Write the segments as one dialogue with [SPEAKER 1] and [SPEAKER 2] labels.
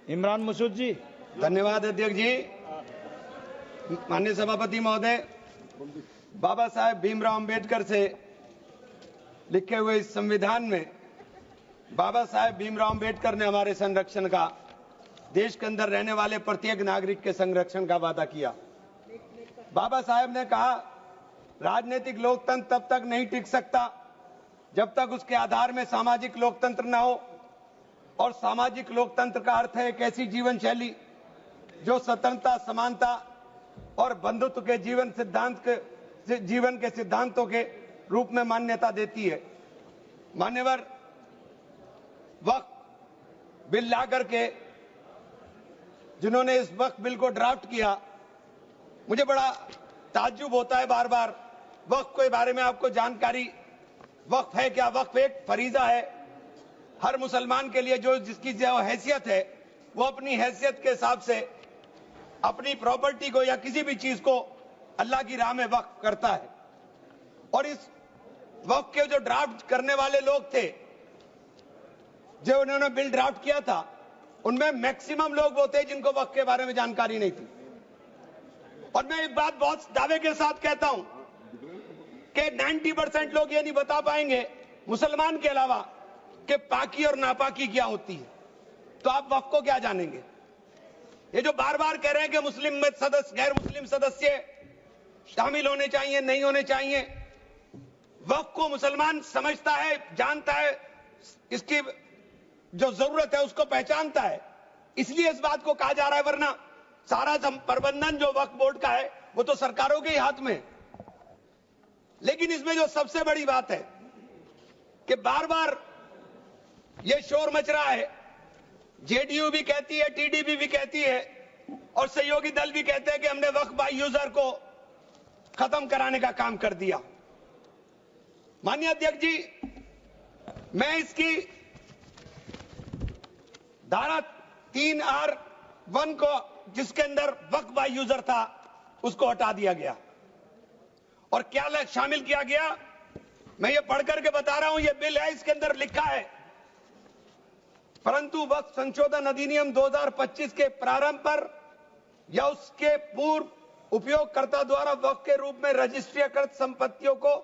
[SPEAKER 1] इमरान मसूद जी।
[SPEAKER 2] धन्यवाद अध्यक्ष जी। माननीय सभापति महोदय, बाबा साहेब भीमराव अंबेडकर से लिखे हुए इस संविधान में बाबा साहेब भीमराव अंबेडकर ने हमारे संरक्षण का, देश के अंदर रहने वाले प्रत्येक नागरिक के संरक्षण का वादा किया। बाबा साहेब ने कहा, राजनीतिक लोकतंत्र तब तक नहीं टिक सकता जब तक उसके आधार में सामाजिक लोकतंत्र न हो। और सामाजिक लोकतंत्र का अर्थ है एक ऐसी जीवन शैली जो स्वतंत्रता, समानता और बंधुत्व के जीवन के सिद्धांतों के रूप में मान्यता देती है। मान्यवर, वक्फ बिल ला करके जिन्होंने इस वक्फ बिल को ड्राफ्ट किया, मुझे बड़ा ताज्जुब होता है बार बार। वक्फ के बारे में आपको जानकारी, वक्फ है क्या? वक्फ एक फरीजा है हर मुसलमान के लिए, जो जिसकी जो हैसियत है वो अपनी हैसियत के हिसाब से अपनी प्रॉपर्टी को या किसी भी चीज को अल्लाह की राह में वक्फ करता है। और इस वक्फ के जो ड्राफ्ट करने वाले लोग थे, जो उन्होंने बिल ड्राफ्ट किया था, उनमें मैक्सिमम लोग वो थे जिनको वक्फ के बारे में जानकारी नहीं थी। और मैं एक बात बहुत दावे के साथ कहता हूं कि 90% लोग ये नहीं बता पाएंगे, मुसलमान के अलावा, कि पाकी और नापाकी क्या होती है। तो आप वक्फ को क्या जानेंगे? ये जो बार बार कह रहे हैं कि मुस्लिम में सदस्य, गैर मुस्लिम सदस्य शामिल होने चाहिए, नहीं होने चाहिए, वक्फ को मुसलमान समझता है, जानता है, इसकी जो जरूरत है उसको पहचानता है, इसलिए इस बात को कहा जा रहा है। वरना सारा प्रबंधन जो वक्फ बोर्ड का है वो तो सरकारों के ही हाथ में। लेकिन इसमें जो सबसे बड़ी बात है कि बार बार ये शोर मच रहा है, जेडीयू भी कहती है, टीडीपी भी कहती है और सहयोगी दल भी कहते हैं कि हमने वक्फ बाय यूजर को खत्म कराने का काम कर दिया। माननीय अध्यक्ष जी, मैं इसकी धारा 3R1 को, जिसके अंदर वक्फ बाय यूजर था, उसको हटा दिया गया और क्या शामिल किया गया, मैं ये पढ़ करके बता रहा हूं। ये बिल है, इसके अंदर लिखा है, परंतु वक्फ संशोधन अधिनियम 2025 के प्रारंभ पर या उसके पूर्व उपयोगकर्ता द्वारा वक्फ के रूप में रजिस्ट्रीकृत संपत्तियों को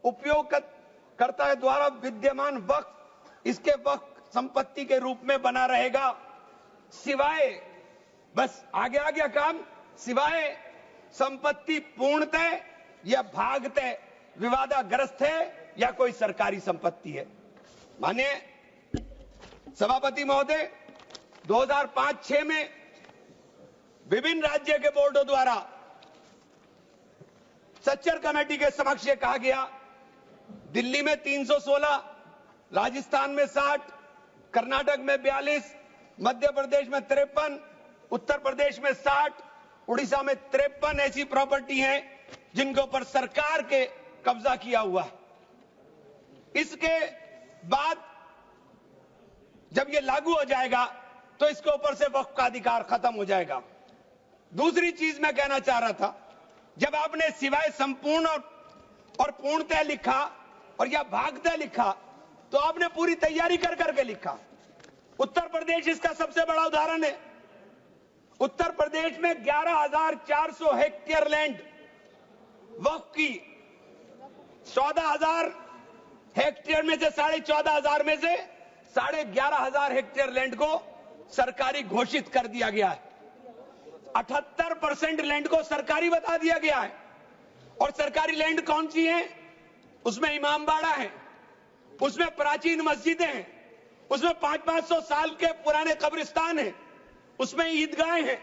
[SPEAKER 2] उपयोगकर्ता द्वारा विद्यमान वक्फ इसके वक्फ संपत्ति के रूप में बना रहेगा, सिवाय, बस आगे आ गया काम, सिवाय संपत्ति पूर्णतः या भागतः विवादाग्रस्त है या कोई सरकारी संपत्ति है। माने सभापति महोदय, 2005-06 में विभिन्न राज्य के बोर्डों द्वारा सच्चर कमेटी के समक्ष ये कहा गया, दिल्ली में 316, राजस्थान में 60, कर्नाटक में 42, मध्य प्रदेश में 53, उत्तर प्रदेश में 60, उड़ीसा में 53 ऐसी प्रॉपर्टी हैं जिनके ऊपर सरकार के कब्जा किया हुआ है। इसके बाद जब ये लागू हो जाएगा तो इसके ऊपर से वक्फ का अधिकार खत्म हो जाएगा। दूसरी चीज मैं कहना चाह रहा था, जब आपने सिवाय संपूर्ण और पूर्णतः लिखा और या भागतः लिखा, तो आपने पूरी तैयारी कर करके लिखा। उत्तर प्रदेश इसका सबसे बड़ा उदाहरण है। उत्तर प्रदेश में 11,400 हेक्टेयर लैंड वक्फ की, 14,000 हेक्टेयर में से 14,500 में से 11,500 हेक्टेयर लैंड को सरकारी घोषित कर दिया गया है। 78% लैंड को सरकारी बता दिया गया है। और सरकारी लैंड कौन सी है? उसमें इमामबाड़ा है, उसमें प्राचीन मस्जिदें हैं, उसमें 500-500 साल के पुराने कब्रिस्तान हैं, उसमें ईदगाहें हैं,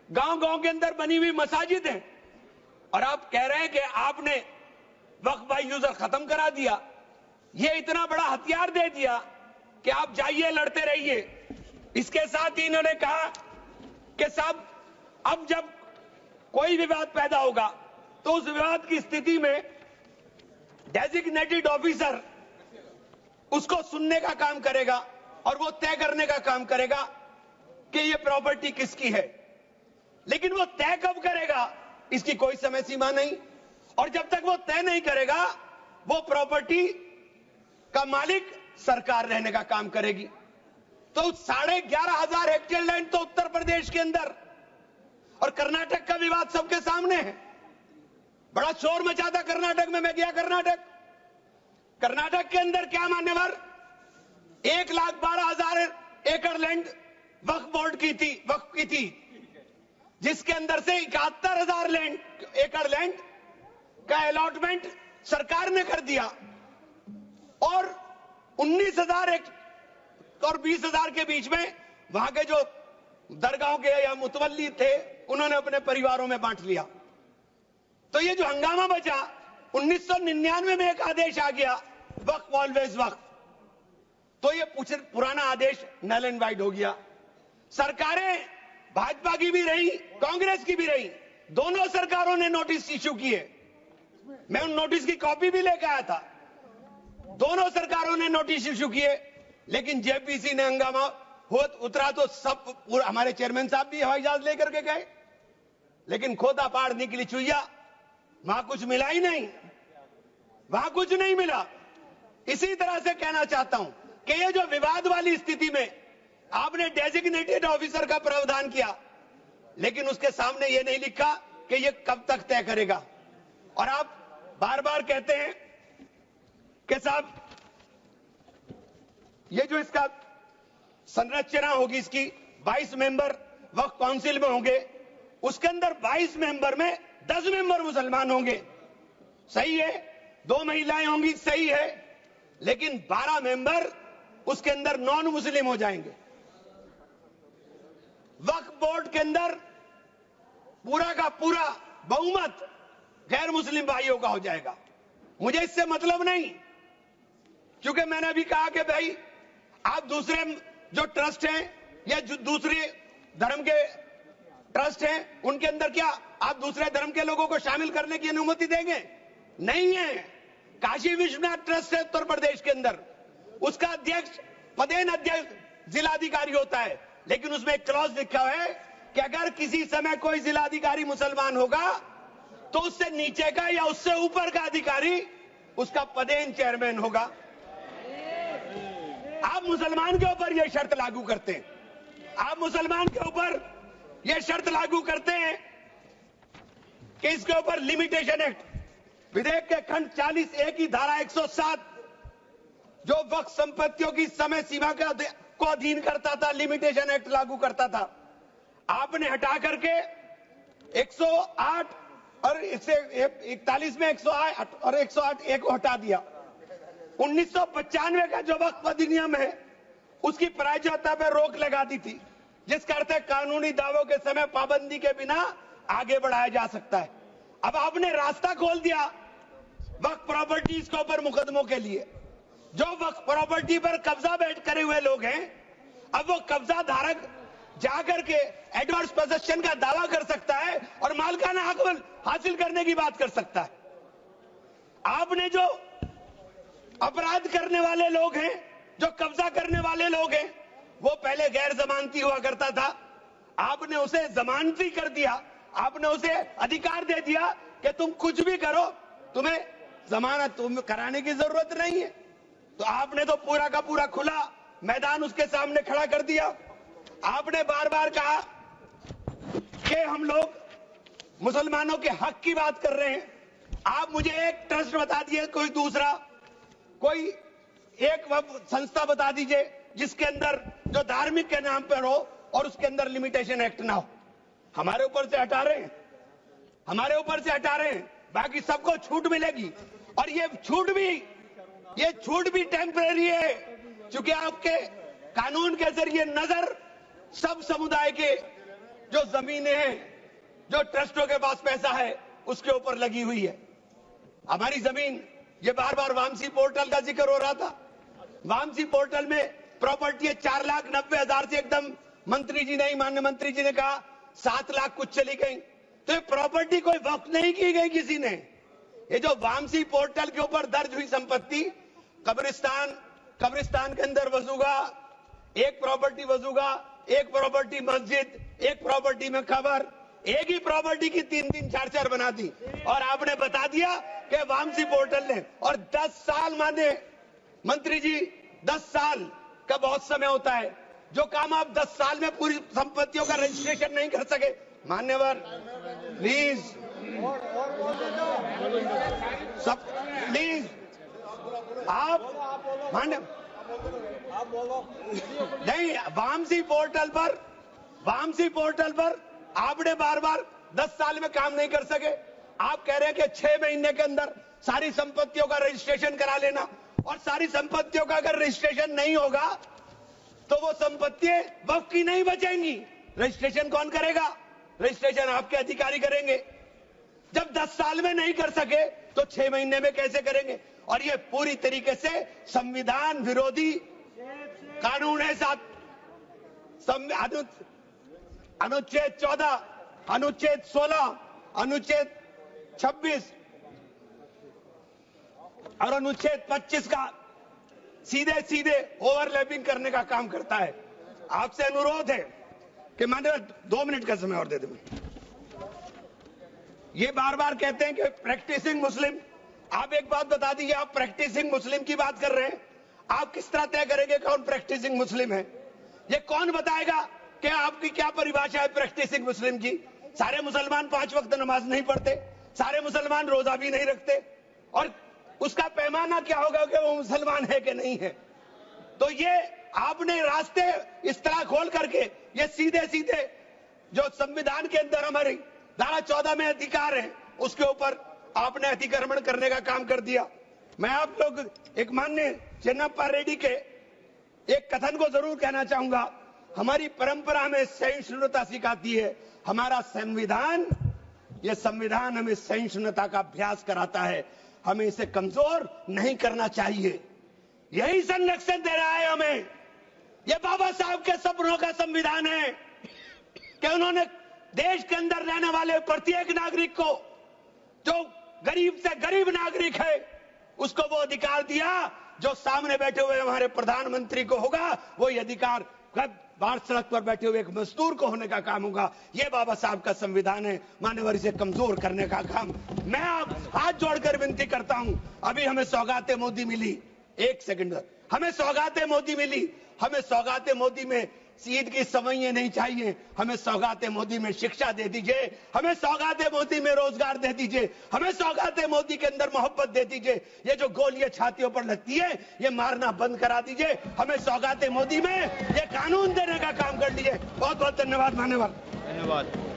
[SPEAKER 2] गांव-गांव के अंदर बनी हुई मसाजिद हैं। और आप कह रहे हैं कि आपने वक्फ बाय यूजर खत्म करा दिया। ये इतना बड़ा हथियार दे दिया कि आप जाइए, लड़ते रहिए। इसके साथ ही इन्होंने कहा कि साहब, अब जब कोई विवाद पैदा होगा तो उस विवाद की स्थिति में डेजिग्नेटेड ऑफिसर उसको सुनने का काम करेगा और वो तय करने का काम करेगा कि ये प्रॉपर्टी किसकी है। लेकिन वो तय कब करेगा, इसकी कोई समय सीमा नहीं। और जब तक वो तय नहीं करेगा, वो प्रॉपर्टी का मालिक सरकार रहने का काम करेगी। तो 11,500 हेक्टेयर लैंड तो उत्तर प्रदेश के अंदर, और कर्नाटक का विवाद सबके सामने है। बड़ा शोर मचा था कर्नाटक में, मैं गया कर्नाटक के अंदर क्या मान्यवर 1,12,000 एकड़ लैंड वक्फ बोर्ड की थी, जिसके अंदर से 71,000 एकड़ लैंड का अलॉटमेंट सरकार ने कर दिया, और 19,000 और 20,000 के बीच में वहां के जो दरगाहों के या मुतवल्ली थे उन्होंने अपने परिवारों में बांट लिया। तो ये जो हंगामा बचा, 1999 में एक आदेश आ गया वक्फ ऑलवेज वक्फ, तो ये पुराना आदेश नल एंड वाइड हो गया। सरकारें भाजपा की भी रही, कांग्रेस की भी रही, दोनों सरकारों ने नोटिस इश्यू किए। मैं उन नोटिस की कॉपी भी लेकर आया था। दोनों सरकारों ने नोटिस इश्यू किए, लेकिन जेपीसी ने हंगामा उतरा तो सब हमारे चेयरमैन साहब भी हवाई जहाज लेकर के गए, लेकिन खोदा पाड़ निकली चुईया, वहां कुछ मिला ही नहीं, वहां कुछ नहीं मिला। इसी तरह से कहना चाहता हूं कि ये जो विवाद वाली स्थिति में आपने डेजिग्नेटेड ऑफिसर का प्रावधान किया, लेकिन उसके सामने ये नहीं लिखा कि ये कब तक तय करेगा। और आप बार बार कहते हैं कि साहब ये जो इसका संरचना होगी, इसकी 22 मेंबर वक्फ काउंसिल में होंगे, उसके अंदर 22 मेंबर में 10 मेंबर मुसलमान होंगे, सही है, 2 महिलाएं होंगी, सही है, लेकिन 12 मेंबर उसके अंदर नॉन मुस्लिम हो जाएंगे। वक्फ बोर्ड के अंदर पूरा का पूरा बहुमत गैर मुस्लिम भाइयों का हो जाएगा। मुझे इससे मतलब नहीं, क्योंकि मैंने अभी कहा कि भाई आप दूसरे जो ट्रस्ट हैं या जो दूसरे धर्म के ट्रस्ट हैं, उनके अंदर क्या आप दूसरे धर्म के लोगों को शामिल करने की अनुमति देंगे? नहीं है। काशी विश्वनाथ ट्रस्ट है उत्तर प्रदेश के अंदर, उसका अध्यक्ष पदेन अध्यक्ष जिलाधिकारी होता है, लेकिन उसमें एक क्लॉज लिखा है कि अगर किसी समय कोई जिलाधिकारी मुसलमान होगा तो उससे नीचे का या उससे ऊपर का अधिकारी उसका पदेन चेयरमैन होगा। आप मुसलमान के ऊपर यह शर्त लागू करते हैं, आप मुसलमान के ऊपर यह शर्त लागू करते हैं कि इसके ऊपर लिमिटेशन एक्ट विधेयक के खंड 40A की धारा 107 जो वक्फ संपत्तियों की समय सीमा को अधीन करता था, लिमिटेशन एक्ट लागू करता था, आपने हटा करके 108 और 41 में 108 और 108 एक को हटा दिया। 1995 का जो वक्फ अधिनियम है उसकी प्रायज्यता पर रोक लगा दी थी, जिसका अर्थ है कानूनी दावों के समय पाबंदी के बिना आगे बढ़ाया जा सकता है। अब आपने रास्ता खोल दिया वक्फ प्रॉपर्टीज के ऊपर मुकदमों के लिए। जो वक्फ प्रॉपर्टी पर कब्जा बैठ करे हुए लोग हैं, अब वो कब्जा धारक जाकर के एडवर्स पोजेशन का दावा कर सकता है और मालिकाना हक हासिल करने की बात कर सकता है। आपने जो अपराध करने वाले लोग हैं, जो कब्जा करने वाले लोग हैं, वो पहले गैर जमानती हुआ करता था, आपने उसे जमानती कर दिया, आपने उसे अधिकार दे दिया कि तुम कुछ भी करो, तुम्हें जमानत कराने की जरूरत नहीं है। तो आपने तो पूरा का पूरा खुला मैदान उसके सामने खड़ा कर दिया। आपने बार बार कहा कि हम लोग मुसलमानों के हक की बात कर रहे हैं। आप मुझे एक ट्रस्ट बता दिए, कोई दूसरा, कोई एक संस्था बता दीजिए जिसके अंदर जो धार्मिक के नाम पर हो और उसके अंदर लिमिटेशन एक्ट ना हो। हमारे ऊपर से हटा रहे हैं, हमारे ऊपर से हटा रहे हैं, बाकी सबको छूट मिलेगी। और ये छूट भी टेम्परेरी है, क्योंकि आपके कानून के जरिए नजर सब समुदाय के जो जमीनें हैं, जो ट्रस्टों के पास पैसा है, उसके ऊपर लगी हुई है। हमारी जमीन, ये बार बार वामसी पोर्टल का जिक्र हो रहा था, वामसी पोर्टल में प्रॉपर्टी है 4,90,000 से एकदम मंत्री जी ने, माननीय मंत्री जी ने कहा 7 लाख कुछ चली गई। तो ये प्रॉपर्टी कोई वक्त नहीं की गई किसी ने। ये जो वामसी पोर्टल के ऊपर दर्ज हुई संपत्ति, कब्रिस्तान के अंदर वसूगा, एक प्रॉपर्टी वसूगा, एक प्रॉपर्टी मस्जिद, एक प्रॉपर्टी में खबर, एक ही प्रॉपर्टी की 3-3, 4-4 बना दी। और आपने बता दिया कि वामसी पोर्टल ने, और 10 साल माने मंत्री जी, 10 साल का बहुत समय होता है, जो काम आप 10 साल में पूरी संपत्तियों का रजिस्ट्रेशन नहीं कर सके। मान्यवर प्लीज, सब प्लीज आप मान्य नहीं, वामसी पोर्टल पर आपने बार बार 10 साल में काम नहीं कर सके। आप कह रहे हैं कि 6 महीने के अंदर सारी संपत्तियों का रजिस्ट्रेशन करा लेना, और सारी संपत्तियों का अगर रजिस्ट्रेशन नहीं होगा तो वो संपत्तियां वक्फ की नहीं बचेंगी। रजिस्ट्रेशन कौन करेगा? रजिस्ट्रेशन आपके अधिकारी करेंगे। जब 10 साल में नहीं कर सके तो 6 महीने में कैसे करेंगे? और ये पूरी तरीके से संविधान विरोधी कानून है। साथ अनुच्छेद 14, अनुच्छेद 16, अनुच्छेद 26 और अनुच्छेद 25 का सीधे सीधे ओवरलैपिंग करने का काम करता है। आपसे अनुरोध है कि माननीय 2 मिनट का समय और दे दें। ये बार बार कहते हैं कि प्रैक्टिसिंग मुस्लिम। आप एक बात बता दीजिए, आप प्रैक्टिसिंग मुस्लिम की बात कर रहे हैं, आप किस तरह तय करेंगे कौन प्रैक्टिसिंग मुस्लिम है? ये कौन बताएगा कि आपकी क्या परिभाषा है प्रैक्टिसिंग मुस्लिम की? सारे मुसलमान 5 वक्त नमाज नहीं पढ़ते, सारे मुसलमान रोजा भी नहीं रखते, और उसका पैमाना क्या होगा कि वो मुसलमान है कि नहीं है? तो ये आपने रास्ते इस तरह खोल करके ये सीधे सीधे जो संविधान के अंदर हमारी धारा 14 में अधिकार है उसके ऊपर आपने अतिक्रमण करने का काम कर दिया। मैं आप लोग एक माननीय चेन्नप्पा रेड्डी के एक कथन को जरूर कहना चाहूंगा। हमारी परंपरा में सहिष्णुता सिखाती है, हमारा संविधान, ये संविधान हमें सहिष्णुता का अभ्यास कराता है। हमें इसे कमजोर नहीं करना चाहिए, यही संरक्षण दे रहा है हमें। ये बाबा साहब के सपनों का संविधान है कि उन्होंने देश के अंदर रहने वाले प्रत्येक नागरिक को, जो गरीब से गरीब नागरिक है, उसको वो अधिकार दिया जो सामने बैठे हुए हमारे प्रधानमंत्री को होगा, वो ये अधिकार बाहर सड़क पर बैठे हुए एक मजदूर को होने का काम होगा। ये बाबा साहब का संविधान है। मान्यवर, इसे कमजोर करने का काम मैं आप हाथ जोड़कर विनती करता हूं। अभी हमें सौगाते मोदी मिली, 1 सेकंड, हमें सौगाते मोदी मिली। हमें सौगाते मोदी में ईद की सवैयें नहीं चाहिए, हमें सौगाते मोदी में शिक्षा दे दीजिए, हमें सौगाते मोदी में रोजगार दे दीजिए, हमें सौगाते मोदी के अंदर मोहब्बत दे दीजिए। ये जो गोलियां छातियों पर लगती है ये मारना बंद करा दीजिए। हमें सौगाते मोदी में ये कानून देने का काम कर दीजिए। बहुत बहुत धन्यवाद। मान्यवर,
[SPEAKER 1] धन्यवाद।